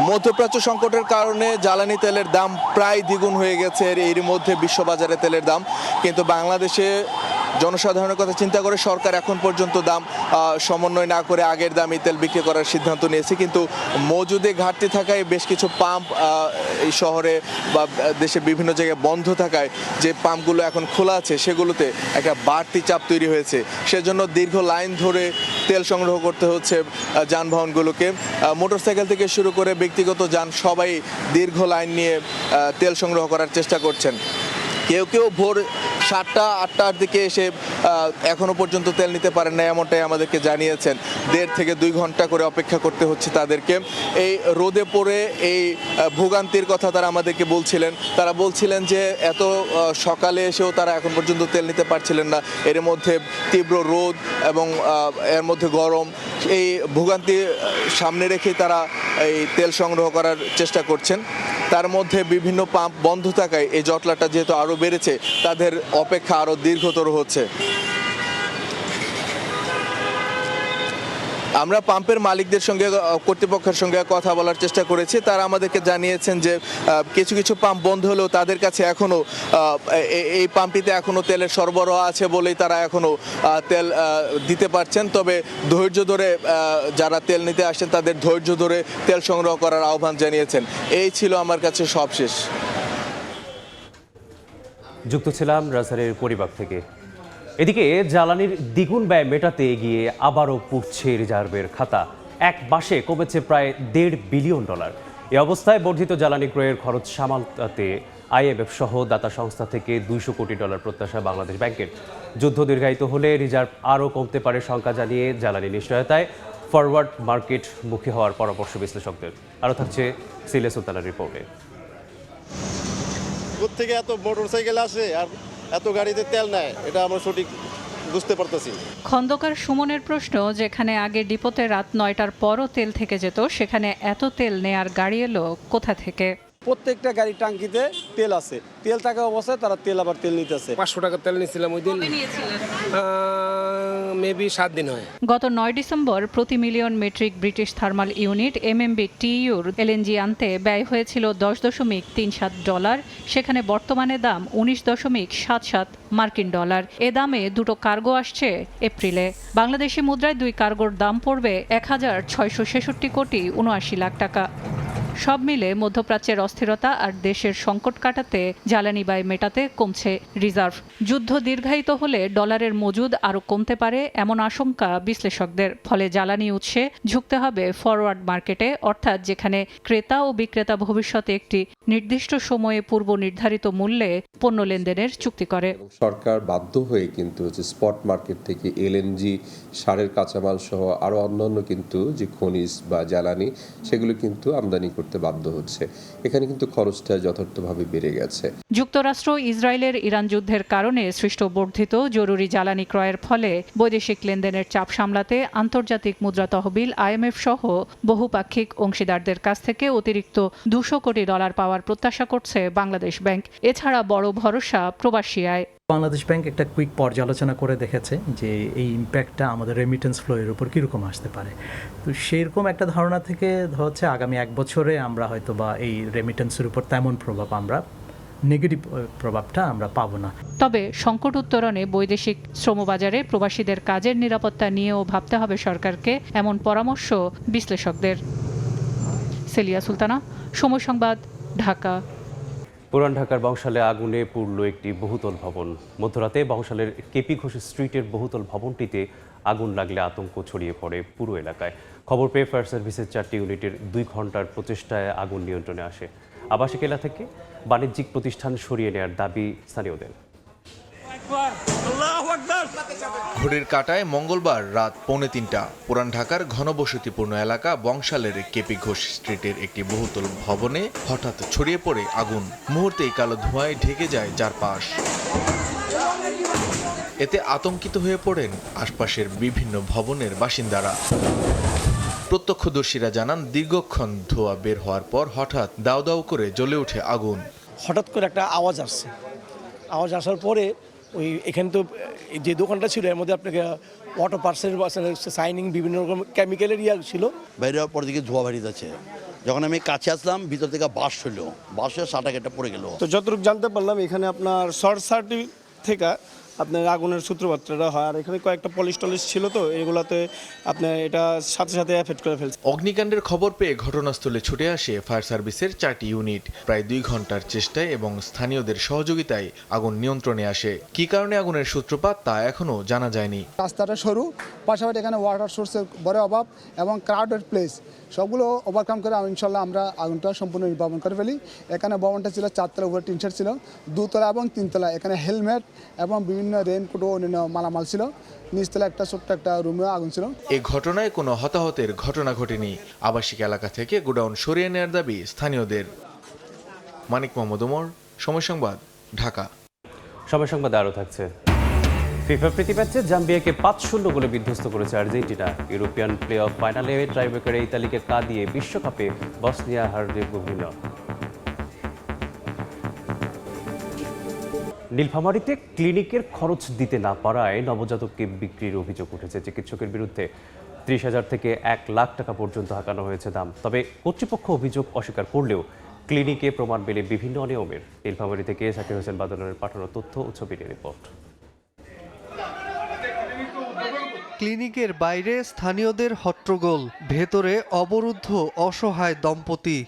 মধ্যপ্রাচ্য সংকটের কারণে জ্বালানি তেলের দাম প্রায় দ্বিগুণ হয়ে গেছে এর মধ্যে বিশ্ববাজারে তেলের দাম, কিন্তু বাংলাদেশে জনসাধারণের কথা চিন্তা করে সরকার এখন পর্যন্ত দাম সমন্বয় না করে আগের দামে তেল বিক্রি করার সিদ্ধান্ত নিয়েছে, কিন্তু মজুদে ঘাটতি থাকায় বেশ কিছু পাম্প এই শহরে বা দেশের বিভিন্ন জায়গায় বন্ধ থাকায় যে পাম্পগুলো এখন খোলা আছে সেগুলোতে একটা বাড়তি চাপ তৈরি হয়েছে। সেজন্য দীর্ঘ লাইন ধরে তেল সংগ্রহ করতে হচ্ছে যানবাহনগুলোকে। মোটরসাইকেল থেকে শুরু করে ব্যক্তিগত যান সবাই দীর্ঘ লাইন নিয়ে তেল সংগ্রহ করার চেষ্টা করছেন। কেউ কেউ ভোর 7টা 8টার দিকে এসে এখনো পর্যন্ত তেল নিতে পারেন না, এমনটাই আমাদেরকে জানিয়েছেন। 1.5 থেকে 2 ঘন্টা করে অপেক্ষা করতে হচ্ছে তাদেরকে। এই রোদে পড়ে এই ভোগান্তির কথা তারা আমাদেরকে বলছিলেন। তারা বলছিলেন যে এত সকালে এসেও তারা এখন পর্যন্ত তেল নিতে পারছিলেন না। এর মধ্যে তীব্র রোদ এবং এর মধ্যে গরম, এই ভোগান্তি সামনে রেখেই তারা এই তেল সংগ্রহ করার চেষ্টা করছেন। তার মধ্যে বিভিন্ন পাম্প বন্ধ থাকায় এই জটলাটা যেহেতু আরও বেড়েছে, তাদের অপেক্ষা আরও দীর্ঘতর হচ্ছে। আমরা পাম্পের মালিকদের সঙ্গে, কর্তৃপক্ষের সঙ্গে কথা বলার চেষ্টা করেছি। তারা আমাদেরকে জানিয়েছেন যে কিছু কিছু পাম্প বন্ধ হলেও তাদের কাছে এখনও এই পাম্পটিতে এখনও তেলের সরবরাহ আছে বলেই তারা এখনও তেল দিতে পারছেন। তবে ধৈর্য ধরে যারা তেল নিতে আসেন তাদের ধৈর্য ধরে তেল সংগ্রহ করার আহ্বান জানিয়েছেন। এই ছিল আমার কাছে সবশেষ। যুক্ত ছিলাম রাজধানীর পরিবার থেকে। এদিকে জ্বালানির দ্বিগুণ ব্যয় মেটাতে গিয়ে আবারও পুড়ছে রিজার্ভের খাতা। এক মাসে কমেছে প্রায় $1.5 বিলিয়ন। এ অবস্থায় বর্ধিত জ্বালানি ক্রয়ের খরচ সামালতে IMF সহ দাতা সংস্থা থেকে $200 কোটি প্রত্যাশা বাংলাদেশ ব্যাংকের। যুদ্ধ দীর্ঘায়িত হলে রিজার্ভ আরও কমতে পারে শঙ্কা জানিয়ে জ্বালানি নিশ্চয়তায় ফরওয়ার্ড মার্কেট মুখী হওয়ার পরামর্শ বিশ্লেষকদের। আরও থাকছে সিলে সুলতানার রিপোর্টে। থেকে এত মোটরসাইকেল আসে আর এত গাড়িতে তেল নেয়, এটা আমরা সঠিক বুঝতে পারতেছি। খন্দকার সুমনের প্রশ্ন, যেখানে আগে ডিপোতে রাত 9টার পরও তেল থেকে যেত, সেখানে এত তেল নেয়ার গাড়ি এলো কোথা থেকে? প্রত্যেকটা গাড়ি টাঙ্কিতে তেল আছে, তেল থাকা অবস্থায় তারা তেল নিতেছে। 500 টাকা তেল নিয়েছিলাম ওই দিন, মেবি 7 দিন হয়। গত 9 ডিসেম্বর প্রতি million metric British thermal unit MMBTUর LNG আনতে ব্যয় হয়েছিল $10.37। সেখানে বর্তমানে দাম $19.77 মার্কিন ডলার। এ দামে দুটো কার্গো আসছে এপ্রিলে। বাংলাদেশি মুদ্রায় 2 কার্গোর দাম পড়বে 1,666 কোটি 79 লাখ টাকা। সব মিলে মধ্যপ্রাচ্যের অস্থিরতা আর দেশের সংকট কাটাতে জ্বালানি ব্যয় মেটাতে কমছে রিজার্ভ। যুদ্ধ দীর্ঘায়িত হলে ডলারের মজুদ আরও কমতে পারে এমন আশঙ্কা বিশ্লেষকদের। ফলে জ্বালানি উৎসে ঝুঁকতে হবে ফরওয়ার্ড মার্কেটে, অর্থাৎ যেখানে ক্রেতা ও বিক্রেতা ভবিষ্যতে একটি নির্দিষ্ট সময়ে পূর্ব নির্ধারিত মূল্যে পণ্য লেনদেনের চুক্তি করে। সরকার বাধ্য হয়ে কিন্তু স্পট মার্কেট থেকে LNG, সারের কাঁচামাল সহ আরও অন্যান্য কিন্তু যে খনিজ বা জ্বালানি সেগুলো কিন্তু আমদানি করতে বাধ্য হচ্ছে। এখানে কিন্তু খরচটা যথার্থভাবে বেড়ে গেছে। যুক্তরাষ্ট্র ইসরায়েলের ইরান যুদ্ধের কারণে সৃষ্ট বর্ধিত জরুরি জ্বালানি ক্রয়ের ফলে বৈদেশিক লেনদেনের চাপ সামলাতে আন্তর্জাতিক মুদ্রা তহবিল IMF সহ বহুপাক্ষিক অংশীদারদের কাছ থেকে অতিরিক্ত $200 কোটি পাওয়ার প্রত্যাশা করছে বাংলাদেশ ব্যাংক। এছাড়া বড় ভরসা প্রবাসী আয়। বাংলাদেশ ব্যাংক একটা কুইক পর্যালোচনা করে দেখেছে যে এই ইম্প্যাক্টটা আমাদের রেমিটেন্স ফ্লো এর উপর কীরকম আসতে পারে। তো সেরকম একটা ধারণা থেকে হচ্ছে আগামী 1 বছরে আমরা হয়তো বা এই রেমিটেন্সের উপর তেমন নেগেটিভ প্রভাবটা আমরা পাবো না। তবে সংকট উত্তরণে বৈদেশিক শ্রমবাজারে প্রবাসীদের কাজের নিরাপত্তা নিয়েও ভাবতে হবে সরকারকে, এমন পরামর্শ বিশ্লেষকদের। সেলিয়া সুলতানা, সময় সংবাদ, ঢাকা। পুরান ঢাকার বংশালে আগুনে পুড়ল একটি বহুতল ভবন। মধ্যরাতে বংশালের কেপি ঘোষ স্ট্রিটের বহুতল ভবনটিতে আগুন লাগলে আতঙ্ক ছড়িয়ে পড়ে পুরো এলাকায়। খবর পেয়ে ফায়ার সার্ভিসের 4টি ইউনিটের 2 ঘন্টার প্রচেষ্টায় আগুন নিয়ন্ত্রণে আসে। আবাসিক এলাকা থেকে বাণিজ্যিক প্রতিষ্ঠান সরিয়ে নেওয়ার দাবি স্থানীয়দের। ঘড়ির কাঁটায় মঙ্গলবার রাত 2:45 পুরান ঢাকার ঘনবসতিপূর্ণ এলাকা বংশালের কেপি ঘোষ স্ট্রিটের একটি বহুতল ভবনে হঠাৎ ছড়িয়ে পড়ে আগুন। মুহূর্তেই কালো ধোঁয়ায় ঢেকে যায় চারপাশ। এতে আতঙ্কিত হয়ে পড়েন আশপাশের বিভিন্ন ভবনের বাসিন্দারা। প্রত্যক্ষদর্শীরা জানান, দীর্ঘক্ষণ ধোঁয়া বের হওয়ার পর হঠাৎ দাউ দাউ করে জ্বলে ওঠে আগুন। হঠাৎ করে একটা আওয়াজ আসছে। আওয়াজ আসার পরে এখানে তো যে দোকানটা ছিল এর মধ্যে আপনাকে অটো পার্সেল সাইনিং বিভিন্ন রকম কেমিক্যালের ছিল। বাইরে পর দিকে ধোঁয়া বেরিয়ে যাচ্ছে। যখন আমি কাছে আসলাম ভিতর থেকে বাস হলো, বাসের সাটা কেটে পড়ে গেল। তো যতটুকু জানতে পারলাম এখানে আপনার শর্ট সার্কিট থেকে আপনার আগুনের সূত্রপাতটা হয়। আর এখানে কয়েকটা পলিশ টলিশ ছিল, তো এগুলাতে আপনার এটা সাথে সাথে এফেক্ট করে ফেলছে। অগ্নিকাণ্ডের খবর পেয়ে ঘটনাস্থলে ছুটে আসে ফায়ার সার্ভিসের 4টি ইউনিট। প্রায় 2 ঘন্টার চেষ্টায় এবং স্থানীয়দের সহযোগিতায় আগুন নিয়ন্ত্রণে আসে। কী কারণে আগুনের সূত্রপাত তা এখনও জানা যায়নি। রাস্তাটা সরু, পাশাপাশি এখানে ওয়াটার সোর্সের বড় অভাব এবং ক্রাউডেড প্লেস, সবগুলো ওভারকাম করে ইনশাল্লাহ আমরা আগুনটা সম্পূর্ণ নির্বাপন করে ফেলি। এখানে ভবনটা ছিল 4 তলা, উপরে টিনশেড ছিল 2 তলা এবং 3 তলা। এখানে হেলমেট এবং বিভিন্ন রেইনকোট ও অন্যান্য মালামাল ছিল। নিচতলা একটা ছোট্ট একটা রুমে আগুন ছিল। এই ঘটনায় কোনো হতাহতের ঘটনা ঘটেনি। আবাসিক এলাকা থেকে গোডাউন সরিয়ে নেওয়ার দাবি স্থানীয়দের। মানিক মোহাম্মদ ওমর, সময় সংবাদ, ঢাকা। সময় সংবাদ আরও থাকছে। ফিফা প্রীতি ম্যাচে জাম্বিয়াকে 5-0 গোলে বিধ্বস্ত করেছে আর্জেন্টিনা। ইউরোপিয়ান প্লে অফ ফাইনালে টাইব্রেকারে ইতালিকে কাঁদিয়ে বিশ্বকাপে বসনিয়া হার্জেগোভিনা। নীলফামারীতে ক্লিনিকের খরচ দিতে না পারায় নবজাতককে বিক্রির অভিযোগ উঠেছে। চিকিৎসকের বিরুদ্ধে 30,000 থেকে 1 লাখ টাকা পর্যন্ত হাঁকানো হয়েছে দাম। তবে কর্তৃপক্ষ অভিযোগ অস্বীকার করলেও ক্লিনিকে প্রমাণ মেলে বিভিন্ন অনিয়মের। নীলফামারী থেকে জাকির হোসেন বাদলের পাঠানো তথ্য ও ছবির রিপোর্ট। ক্লিনিকের বাইরে স্থানীয়দের হট্টগোল, ভেতরে অবরুদ্ধ অসহায় দম্পতি।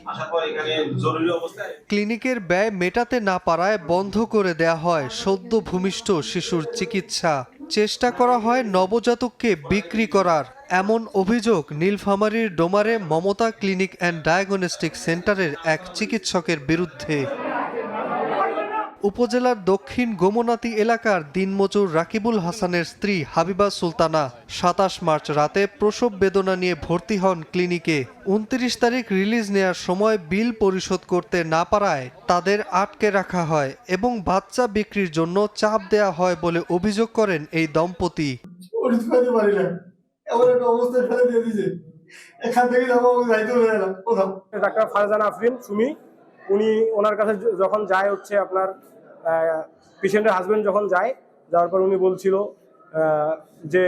ক্লিনিকের ব্যয় মেটাতে না পারায় বন্ধ করে দেয়া হয় সদ্য ভূমিষ্ঠ শিশুর চিকিৎসা। চেষ্টা করা হয় নবজাতককে বিক্রি করার। এমন অভিযোগ নীলফামারীর ডোমারে মমতা ক্লিনিক অ্যান্ড ডায়াগনস্টিক সেন্টারের এক চিকিৎসকের বিরুদ্ধে। উপজেলার দক্ষিণ গোমনাতি এলাকার দিনমজুর রাকিবুল হাসানের স্ত্রী হাবিবা সুলতানা 27 মার্চ রাতে প্রসব বেদনা নিয়ে ভর্তি হন ক্লিনিকে। 29 তারিখ রিলিজ নেয়ার সময় বিল পরিশোধ করতে না পারায় তাদের আটকে রাখা হয় এবং বাচ্চা বিক্রির জন্য চাপ দেয়া হয় বলে অভিযোগ করেন এই দম্পতি। ডাক্তার ফারজানা আফরিন সুমি, উনি ওনার কাছে যখন যায় হচ্ছে আপনার পেশেন্টের হাজবেন্ড যখন যায়, যাওয়ার পর উনি বলছিল যে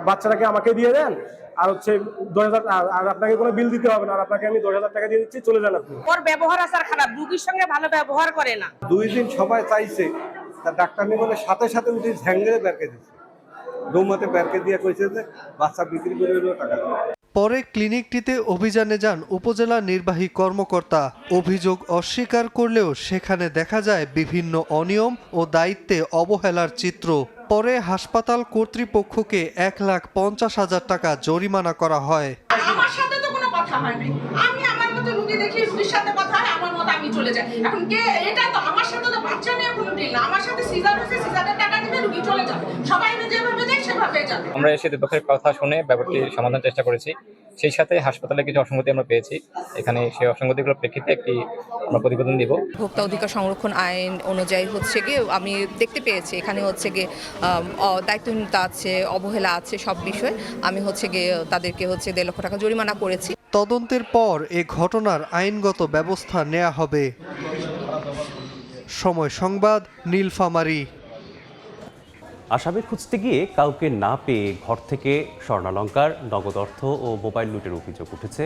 বাচ্চাটাকে আমাকে দিয়ে দেন, আর হচ্ছে 10,000, আর আপনাকে কোনো বিল দিতে হবে না, আর আপনাকে আমি 10,000 টাকা দিয়ে দিচ্ছি, চলে যান আপনি। ওর ব্যবহার আসার খারাপ, রোগীর সঙ্গে ভালো ব্যবহার করে না। 2 দিন সবাই চাইছে, তার ডাক্তার নিয়ে বলে সাথে সাথে উঠে ঝ্যাঙ্গে বেরকে দিচ্ছে, দৌমাতে বেরকে দিয়ে কইছে যে বাচ্চা বিক্রি করে টাকা। পরে ক্লিনিকটিতে অভিযানে যান উপজেলা নির্বাহী কর্মকর্তা। অভিযোগ অস্বীকার করলেও সেখানে দেখা যায় বিভিন্ন অনিয়ম ও দায়িত্বে অবহেলার চিত্র। পরে হাসপাতাল কর্তৃপক্ষকে 1,50,000 টাকা জরিমানা করা হয়। আমার সাথে তো কোনো কথা হয় না, আমি আমার মতো রোগী দেখি, রোগীর সাথে কথা হয়, আমার মতো আমি চলে যাই। এখন কে এটা তো আমার সাথে তো বাচ্চা নিয়ে কোনো ডিল না, আমার সাথে সিজার হচ্ছে, সিজারের টাকা দিবে, রোগী চলে যাবে, সবাই যেভাবে যায় সেভাবে যাবে। আমরা এসে দুপক্ষের কথা শুনে ব্যাপারটি সমাধানের চেষ্টা করেছি। সেই সাথে হাসপাতালে কিছু অসঙ্গতি আমরা পেয়েছি। এখানে সেই অসঙ্গতিগুলোর প্রেক্ষিতে একটি আমরা প্রতিবেদন দিব। ভোক্তা অধিকার সংরক্ষণ আইন অনুযায়ী হচ্ছে গিয়ে আমি দেখতে পেয়েছি এখানে হচ্ছে গিয়ে দায়িত্বহীনতা আছে, অবহেলা আছে, সব বিষয়ে আমি হচ্ছে গিয়ে তাদেরকে হচ্ছে 1.5 লক্ষ টাকা জরিমানা করেছি। তদন্তের পর এ ঘটনার আইনগত ব্যবস্থা নেওয়া হবে। সময় সংবাদ, নীলফামারী। আসামি খুঁজতে গিয়ে কাউকে না পেয়ে ঘর থেকে স্বর্ণালংকার, নগদ অর্থ ও মোবাইল লুটের অভিযোগ উঠেছে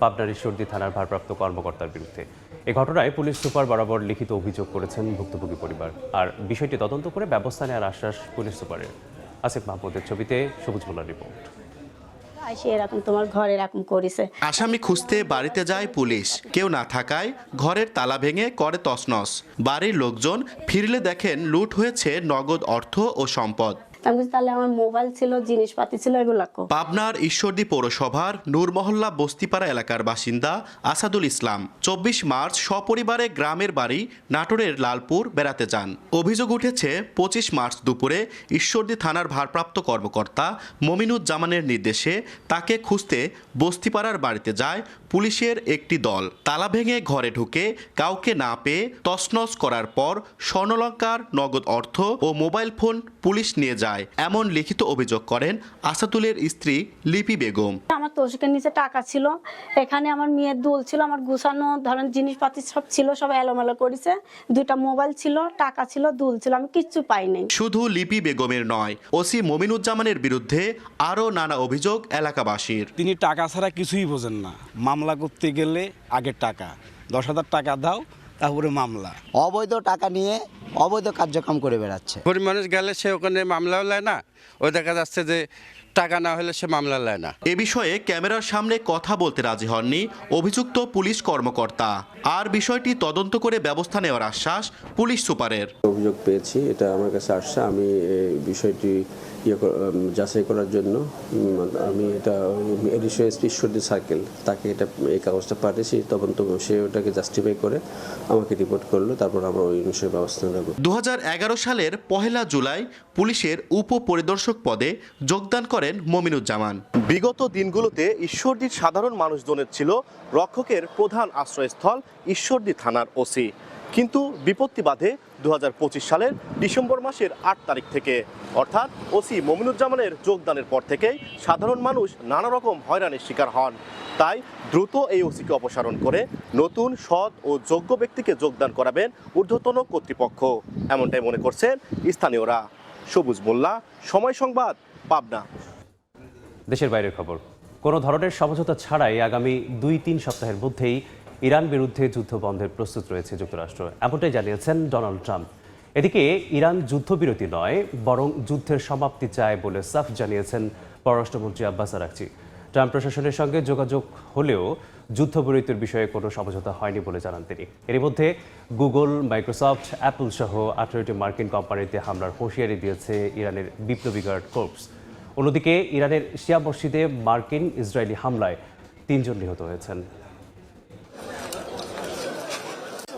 পাবনার ঈশ্বরদী থানার ভারপ্রাপ্ত কর্মকর্তার বিরুদ্ধে। এ ঘটনায় পুলিশ সুপার বরাবর লিখিত অভিযোগ করেছেন ভুক্তভোগী পরিবার। আর বিষয়টি তদন্ত করে ব্যবস্থা নেওয়ার আশ্বাস পুলিশ সুপারের। আসিফ মাহমুদের ছবিতে সবুজ মোল্লার রিপোর্ট। আসামি খুঁজতে বাড়িতে যায় পুলিশ, কেউ না থাকায় ঘরের তালা ভেঙে করে তছনছ। বাড়ির লোকজন ফিরলে দেখেন লুট হয়েছে নগদ অর্থ ও সম্পদ। তাহলে আমার মোবাইল ছিল, জিনিসপাতি ছিল, এগুলো পাবনার ঈশ্বরদী পৌরসভার নূরমহল্লা বস্তিপাড়া এলাকার বাসিন্দা আসাদুল ইসলাম 24 মার্চ সপরিবারে গ্রামের বাড়ি নাটোরের লালপুর বেড়াতে যান। অভিযোগ উঠেছে 25 মার্চ দুপুরে ঈশ্বরদী থানার ভারপ্রাপ্ত কর্মকর্তা মমিনুজ্জামানের নির্দেশে তাকে খুঁজতে বস্তিপাড়ার বাড়িতে যায় পুলিশের একটি দল। তালা ভেঙে ঘরে ঢুকে কাউকে না পেয়ে তছনছ করার পর স্বর্ণালংকার, নগদ অর্থ ও মোবাইল ফোন পুলিশ নিয়ে যায়, এমন লিখিত অভিযোগ করেন আসাদুলের স্ত্রী লিপি বেগম। আমার তোষকের নিচে টাকা ছিল, এখানে আমার মেয়ের দুল ছিল, আমার গুছানো ধরেন জিনিসপাতি সব ছিল, সব এলোমেলো করেছে। 2টা মোবাইল ছিল, টাকা ছিল, দুল ছিল, আমি কিচ্ছু পাইনি। শুধু লিপি বেগমের নয়, ওসি মমিনুজ্জামানের বিরুদ্ধে আরও নানা অভিযোগ এলাকাবাসীর। তিনি টাকা ছাড়া কিছুই বোঝেন না। মামলা করতে গেলে আগে টাকা 10,000 টাকা দাও, তারপরে মামলা, অবৈধ টাকা নিয়ে অবৈধ কার্যক্রম করে বেড়াচ্ছে। গরিব মানুষ গেলে সে ওখানে মামলাও নেয় না, ওই দেখা যাচ্ছে যে টাকা না হলে সে মামলা নেয় না। এ বিষয়ে ক্যামেরার সামনে কথা বলতে রাজি হননি অভিযুক্ত পুলিশ কর্মকর্তা। আর বিষয়টি তদন্ত করে ব্যবস্থা নেওয়ার আশ্বাস পুলিশ সুপারের। অভিযোগ পেয়েছি, এটা আমার কাছে আসছে, আমি বিষয়টি যাচাই করার জন্য আমি এটা এডিশনাল এসপি ঈশ্বরদী সার্কেল তাকে এটা এই কাগজটা পাঠিয়েছি, তদন্ত সে ওটাকে জাস্টিফাই করে আমাকে রিপোর্ট করলো, তারপর আমরা ওই অনুসারে ব্যবস্থা নেব। 2011 সালের 1 জুলাই পুলিশের উপপরিদর্শক পদে যোগদান করেন মমিনুজ্জামান। বিগত দিনগুলোতে ঈশ্বরদীর সাধারণ মানুষজনের ছিল রক্ষকের প্রধান আশ্রয়স্থল ঈশ্বরদী থানার ওসি। কিন্তু বিপত্তি বাধে 2025 সালের ডিসেম্বর মাসের 8 তারিখ থেকে, অর্থাৎ ওসি মমিনুজ্জামানের যোগদানের পর থেকেই সাধারণ মানুষ নানা রকম হয়রানির শিকার হন। তাই দ্রুত এই ওসিকে অপসারণ করে নতুন সৎ ও যোগ্য ব্যক্তিকে যোগদান করাবেন ঊর্ধ্বতন কর্তৃপক্ষ, এমনটাই মনে করছেন স্থানীয়রা। সবুজ মোল্লা, সময় সংবাদ, পাবনা। দেশের বাইরের খবর। কোনো ধরনের সমঝোতা ছাড়াই আগামী 2-3 সপ্তাহের মধ্যেই ইরান বিরুদ্ধে যুদ্ধ বন্ধের প্রস্তুত রয়েছে যুক্তরাষ্ট্র, এমনটাই জানিয়েছেন ডোনাল্ড ট্রাম্প। এদিকে ইরান যুদ্ধবিরতি নয় বরং যুদ্ধের সমাপ্তি চায় বলে সাফ জানিয়েছেন পররাষ্ট্রমন্ত্রী আব্বাস আরাকচি। ট্রাম্প প্রশাসনের সঙ্গে যোগাযোগ হলেও যুদ্ধবিরতির বিষয়ে কোনো সমঝোতা হয়নি বলে জানান তিনি। এর মধ্যে গুগল, মাইক্রোসফট, অ্যাপল সহ 18টি মার্কিন কোম্পানিতে হামলার হুঁশিয়ারি দিয়েছে ইরানের বিপ্লবী গার্ড কর্পস। অন্যদিকে ইরানের শিয়া মসজিদে মার্কিন ইসরায়েলি হামলায় 3 জন নিহত হয়েছেন।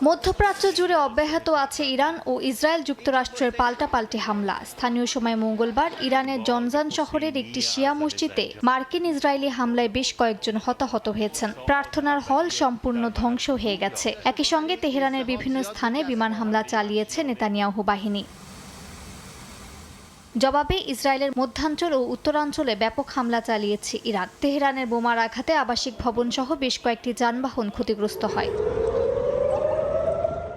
মধ্যপ্রাচ্য জুড়ে অব্যাহত আছে ইরান ও ইসরায়েল যুক্তরাষ্ট্রের পাল্টাপাল্টি হামলা। স্থানীয় সময় মঙ্গলবার ইরানের জনজান শহরের একটি শিয়া মসজিদে মার্কিন ইসরায়েলি হামলায় বেশ কয়েকজন হতাহত হয়েছেন। প্রার্থনার হল সম্পূর্ণ ধ্বংস হয়ে গেছে। একই সঙ্গে তেহরানের বিভিন্ন স্থানে বিমান হামলা চালিয়েছে নেতানিয়াহু বাহিনী। জবাবে ইসরায়েলের মধ্যাঞ্চল ও উত্তরাঞ্চলে ব্যাপক হামলা চালিয়েছে ইরান। তেহরানের বোমার আঘাতে আবাসিক ভবন সহ বেশ কয়েকটি যানবাহন ক্ষতিগ্রস্ত হয়।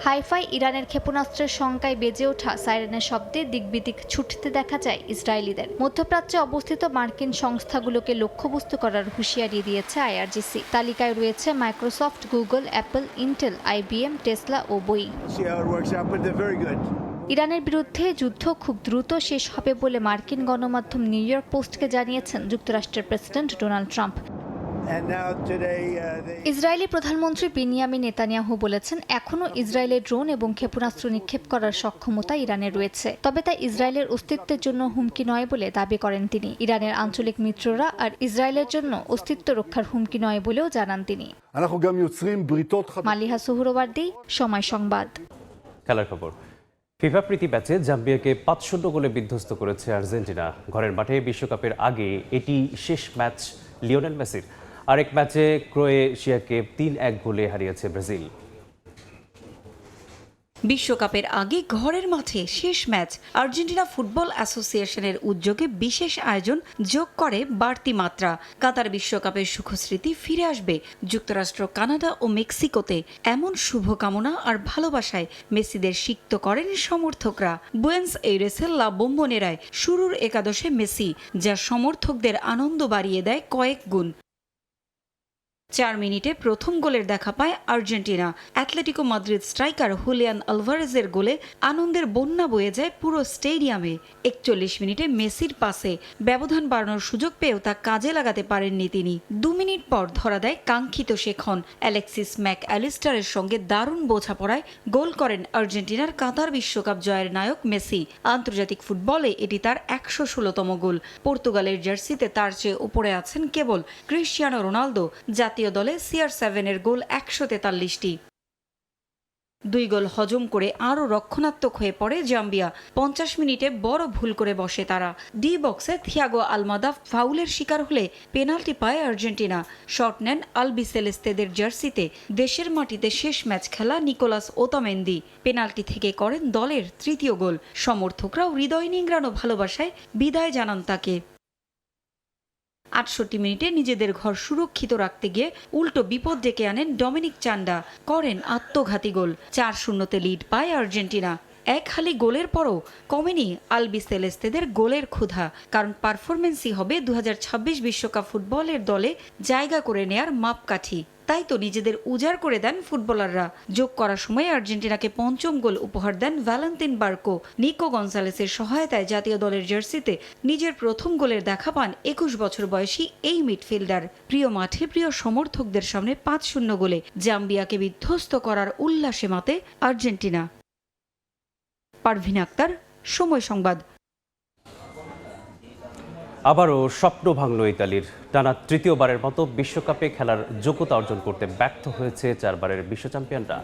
হাইফাই ইরানের ক্ষেপণাস্ত্রের শঙ্কায় বেজে ওঠা সাইরেনের শব্দে দিকবিদিক ছুটতে দেখা যায় ইসরায়েলিদের। মধ্যপ্রাচ্যে অবস্থিত মার্কিন সংস্থাগুলোকে লক্ষ্যবস্তু করার হুঁশিয়ারি দিয়েছে আইআরজিসি। তালিকায় রয়েছে Microsoft, Google, Apple, Intel, IBM, Tesla ও বোয়িং। ইরানের বিরুদ্ধে যুদ্ধ খুব দ্রুত শেষ হবে বলে মার্কিন গণমাধ্যম নিউ ইয়র্ক পোস্টকে জানিয়েছেন যুক্তরাষ্ট্রের প্রেসিডেন্ট ডোনাল্ড ট্রাম্প। ইসরায়েলি প্রধানমন্ত্রী বেনিয়ামিন নেতানিয়াহু বলেছেন, এখনও ইসরায়েলের ড্রোন এবং ক্ষেপণাস্ত্র নিক্ষেপ করার সক্ষমতা ইরানের রয়েছে, তবে তা ইসরায়েলের অস্তিত্বের জন্য হুমকি নয় বলে দাবি করেন তিনি। ইরানের আঞ্চলিক মিত্ররা আর ইসরায়েলের জন্য অস্তিত্ব রক্ষার হুমকি নয় বলেও জানান তিনি। মালিহা সুহরওয়ার্দী, সময় সংবাদ। খেলার খবর। ফিফা প্রীতি ম্যাচে জাম্বিয়াকে 5-0 গোলে বিধ্বস্ত করেছে আর্জেন্টিনা। ঘরের মাঠে বিশ্বকাপের আগে এটি শেষ ম্যাচ লিওনেল মেসির। আরেক ম্যাচে ক্রোয়েশিয়াকে 3-1 গোলে হারিয়েছে ব্রাজিল। বিশ্বকাপের আগে ঘরের মাঠে শেষ ম্যাচ আর্জেন্টিনা ফুটবল অ্যাসোসিয়েশনের উদ্যোগে বিশেষ আয়োজন যোগ করে বাড়তি মাত্রা। কাতার বিশ্বকাপের সুখস্মৃতি ফিরে আসবে যুক্তরাষ্ট্র, কানাডা ও মেক্সিকোতে। এমন শুভকামনা আর ভালোবাসায় মেসিদের সিক্ত করেন সমর্থকরা। বুয়েন্স এইরেসের লা বোম্বোনেরায় শুরুর একাদশে মেসি, যা সমর্থকদের আনন্দ বাড়িয়ে দেয় কয়েক গুণ। 4 মিনিটে প্রথম গোলের দেখা পায় Argentina. Atletico Madrid striker Julian আলভারেজের গোলে আনন্দের বন্যা বয়ে যায় পুরো স্টেডিয়ামে। 41 মিনিটে মেসির পাসে ব্যবধান বাড়ানোর সুযোগ পেয়েও তা কাজে লাগাতে পারেননি তিনি। 2 মিনিট পর ধরা দেয় কাঙ্ক্ষিত শেখন। অ্যালেক্সিস ম্যাক অ্যালিস্টারের সঙ্গে দারুণ বোঝাপড়ায় গোল করেন আর্জেন্টিনার কাতার বিশ্বকাপ জয়ের নায়ক মেসি। আন্তর্জাতিক ফুটবলে এটি তার 116তম গোল। পর্তুগালের জার্সিতে তার চেয়ে উপরে আছেন কেবল ক্রিশ্চিয়ানো রোনালদো। জাতীয় দলে CR7-এর গোল 143টি। 2 গোল হজম করে আরও রক্ষণাত্মক হয়ে পড়ে জাম্বিয়া। 50 মিনিটে বড় ভুল করে বসে তারা। ডি বক্সে থিয়াগো আলমাদা ফাউলের শিকার হলে পেনাল্টি পায় আর্জেন্টিনা। শট নেন আলবিসেলেস্তেদের জার্সিতে দেশের মাটিতে শেষ ম্যাচ খেলা নিকোলাস ওতামেন্দি। পেনাল্টি থেকে করেন দলের 3য় গোল। সমর্থকরাও হৃদয় নিংড়ানো ভালোবাসায় বিদায় জানান তাকে। 68 মিনিটে নিজেদের ঘর সুরক্ষিত রাখতে গিয়ে উল্টো বিপদ ডেকে আনেন ডমিনিক চান্ডা, করেন আত্মঘাতী গোল। 4-0-তে লিড পায় আর্জেন্টিনা। এক হালি গোলের পরও কমেনি আলবিসেলেস্তেদের গোলের ক্ষুধা, কারণ পারফরমেন্সই হবে 2026 বিশ্বকাপ ফুটবলের দলে জায়গা করে নেয়ার মাপকাঠি। তাই তো নিজেদের উজাড় করে দেন ফুটবলাররা। যোগ করার সময় আর্জেন্টিনাকে পঞ্চম গোল উপহার দেন ভ্যালেন্তিন বার্কো। নিকো গনসালেসের সহায়তায় জাতীয় দলের জার্সিতে নিজের প্রথম গোলের দেখা পান 21 বছর বয়সী এই মিডফিল্ডার। প্রিয় মাঠে প্রিয় সমর্থকদের সামনে 5-0 গোলে জাম্বিয়াকে বিধ্বস্ত করার উল্লাসে মাতে আর্জেন্টিনা। পারভিন আক্তার, সময় সংবাদ। আবারও স্বপ্ন ভাঙল ইতালির। টানা তৃতীয়বারের মতো বিশ্বকাপে খেলার যোগ্যতা অর্জন করতে ব্যর্থ হয়েছে 4 বারের বিশ্ব চ্যাম্পিয়নরা।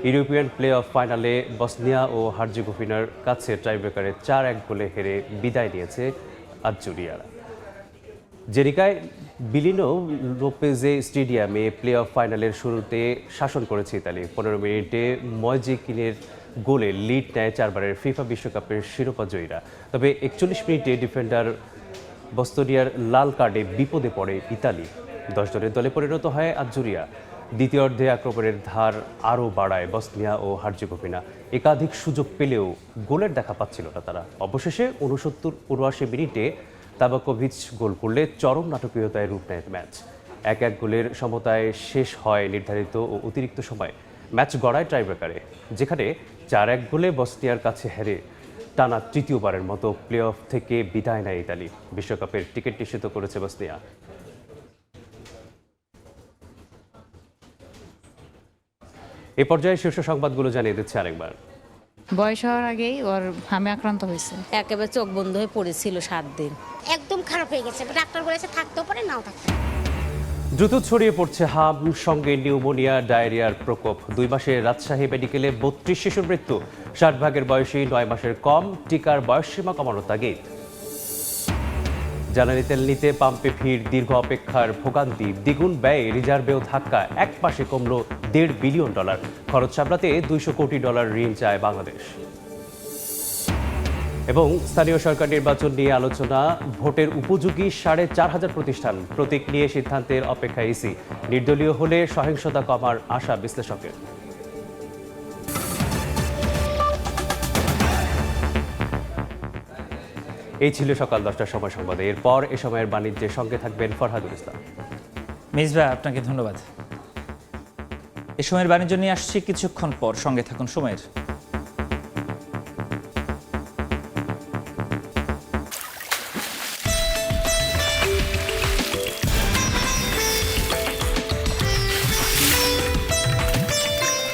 ইউরোপিয়ান প্লে অফ ফাইনালে বসনিয়া ও হার্জেগোভিনার কাছে টাইব্রেকারে 4-1 গোলে হেরে বিদায় নিয়েছে আজুরিয়ারা। জেরিকায় বিলিনো লোপেজে স্টেডিয়ামে প্লে অফ ফাইনালের শুরুতে শাসন করেছে ইতালি। 15 মিনিটে ময়জিকিনের গোলে লিড নেয় 4 বারের ফিফা বিশ্বকাপের শিরোপা জয়ীরা। তবে 41 মিনিটে ডিফেন্ডার বস্তোনিয়ার লাল কার্ডে বিপদে পড়ে ইতালি। 10 জনের দলে পরিণত হয় আজুরিয়া। দ্বিতীয়ার্ধে আক্রমণের ধার আরও বাড়ায় বসনিয়া ও হার্জেগোভিনা। একাধিক সুযোগ পেলেও গোলের দেখা পাচ্ছিল না তারা। অবশেষে 69-79 মিনিটে তাবাকোভিচ গোল করলে চরম নাটকীয়তায় রূপ নেয় ম্যাচ। 1-1 গোলের সমতায় শেষ হয় নির্ধারিত ও অতিরিক্ত সময়। ম্যাচ গড়ায় টাইব্রেকারে, যেখানে 4-1 গোলে বসনিয়ার কাছে হেরে টানা তৃতীয়বারের মতো প্লে অফ থেকে বিদায় নেয় ইতালি। বিশ্বকাপের টিকিট নিশ্চিত করেছে বসনিয়া। এ পর্যায়ে শীর্ষ সংবাদগুলো জানিয়ে দিচ্ছে আরেকবার। বয়স হওয়ার আগেই ওর হামে আক্রান্ত হয়েছে। একেবারে চোখ বন্ধ হয়ে পড়েছিল 7 দিন। একদম খারাপ হয়ে গেছে, ডাক্তার বলেছে থাকতেও পারে নাও থাকতে। দ্রুত ছড়িয়ে পড়ছে হাম, সঙ্গে নিউমোনিয়া, ডায়রিয়ার প্রকোপ। 2 মাসে রাজশাহী মেডিকেলে 32 শিশুর মৃত্যু। 60 ভাগের বয়সী 9 মাসের কম। টিকার বয়সসীমা কমানোর তাগিদ। জ্বালানি তেল নিতে পাম্পে ভিড়, দীর্ঘ অপেক্ষার ভোগান্তি। দ্বিগুণ ব্যয়ে রিজার্ভেও ধাক্কা। 1 মাসে কমল $1.5 বিলিয়ন। খরচ সামলাতে $200 কোটি ঋণ চায় বাংলাদেশ। এবং স্থানীয় সরকার নির্বাচন নিয়ে আলোচনা। ভোটের উপযোগী 4,500 প্রতিষ্ঠান। প্রতীক নিয়ে সিদ্ধান্তের অপেক্ষায় ইসি। নির্দলীয় হলে সহিংসতা কমার আশা বিশ্লেষকের। এই ছিল সকাল 10টার সময় সংবাদে। এরপর এ সময়ের বাণিজ্যের সঙ্গে থাকবেন ফরহাদুল ইসলাম। মিসবা, আপনাকে ধন্যবাদ। এ সময়ের বাণিজ্য নিয়ে আসছি কিছুক্ষণ পর, সঙ্গে থাকুন সময়ের।